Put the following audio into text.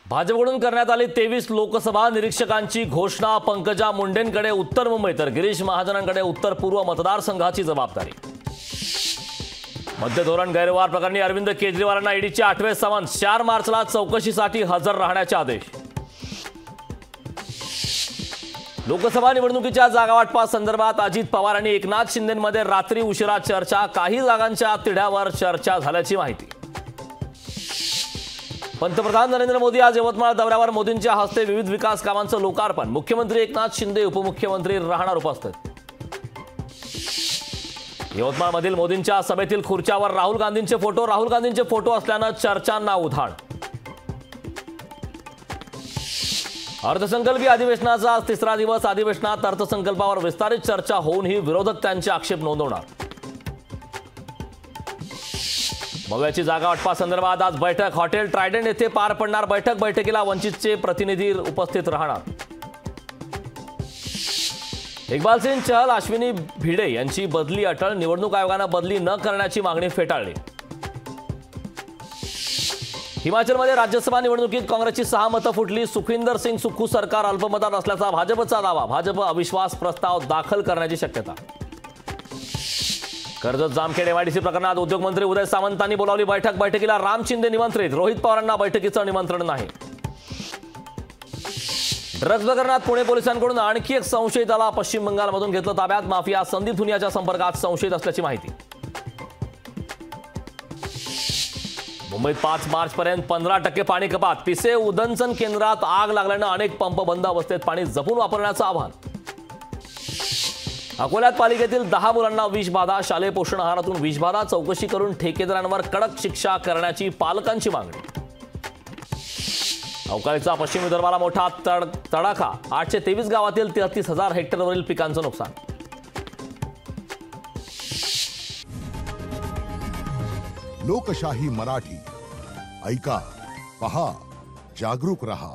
भाजपकडून करण्यात आली 23 लोकसभा निरीक्षकांची घोषणा। पंकजा मुंडेंकडे उत्तर मुंबई तर गिरीश महाजनांकडे उत्तर पूर्व मतदारसंघाची जबाबदारी। मध्य धोरण गैरव्यवहार प्रकरणी अरविंद केजरीवालांना ईडीचे 8वे समन्स। 4 मार्चला चौकशीसाठी हजर राहण्याचे आदेश। लोकसभा निवडणुकीच्या जागावाटपासंदर्भात अजित पवार आणि एकनाथ शिंदेंमध्ये रात्री उशिरा चर्चा। काही जागांच्या तिढ्यावर चर्चा झाल्याची माहिती। पंतप्रधान नरेंद्र मोदी आज यवतमाळ दौऱ्यावर। मोदींच्या हस्ते विविध विकास कामांचं लोकार्पण। मुख्यमंत्री एकनाथ शिंदे उपमुख्यमंत्री राहणार उपस्थित। यवतमाळमधील मोदींच्या सभेतील खुर्च्यावर राहुल गांधींचे फोटो। राहुल गांधींचे फोटो असल्यानं चर्चांना उधाण। अर्थसंकल्पीय अधिवेशनाचा आज तिसरा दिवस। अधिवेशनात अर्थसंकल्पावर विस्तारित चर्चा होऊनही विरोधक त्यांचे आक्षेप नोंदवणार। मव्याची जागा वाटपासंदर्भात आज बैठक। हॉटेल ट्रायडंट येथे पार पडणार बैठक। बैठकीला वंचितचे प्रतिनिधी उपस्थित राहणार। इक्बाल सिंह चहल अश्विनी भिडे यांची बदली अटळ। निवडणूक आयोगानं बदली न करण्याची मागणी फेटाळली। हिमाचलमध्ये राज्यसभा निवडणुकीत काँग्रेसची 6 मतं फुटली। सुखविंदर सिंग सुक्खू सरकार अल्पमतात असल्याचा भाजपचा दावा। भाजप अविश्वास प्रस्ताव दाखल करण्याची शक्यता। कर्जत जामखेड एमआयडीसी प्रकरणात उद्योगमंत्री उदय सामंतांनी बोलावली बैठक। बैठकीला राम शिंदे निमंत्रित। रोहित पवारांना बैठकीचं निमंत्रण नाही। ड्रग्ज प्रकरणात पुणे पोलिसांकडून आणखी एक संशयिताला पश्चिम बंगालमधून घेतलं ताब्यात। माफिया संदीप धुनियाच्या संपर्कात संशयित असल्याची माहिती। मुंबईत 5 मार्चपर्यंत 15% पाणी कपात। पिसे उदंचन केंद्रात आग लागल्यानं अनेक पंप बंद अवस्थेत पाणी जपून वापरण्याचं आवाहन। अकोल्यात पालिकेतील 10 मुलांना विषबाधा। शालेय पोषण आहारातून विषबाधा चौकशी करून ठेकेदारांवर कडक शिक्षा करण्याची पालकांची मागणी। अवकाळीचा पश्चिम विदर्भाला मोठा तडाखा। 823 गावातील 33,000 हेक्टरवरील पिकांचं नुकसान। लोकशाही मराठी ऐका, पहा, जागरूक रहा।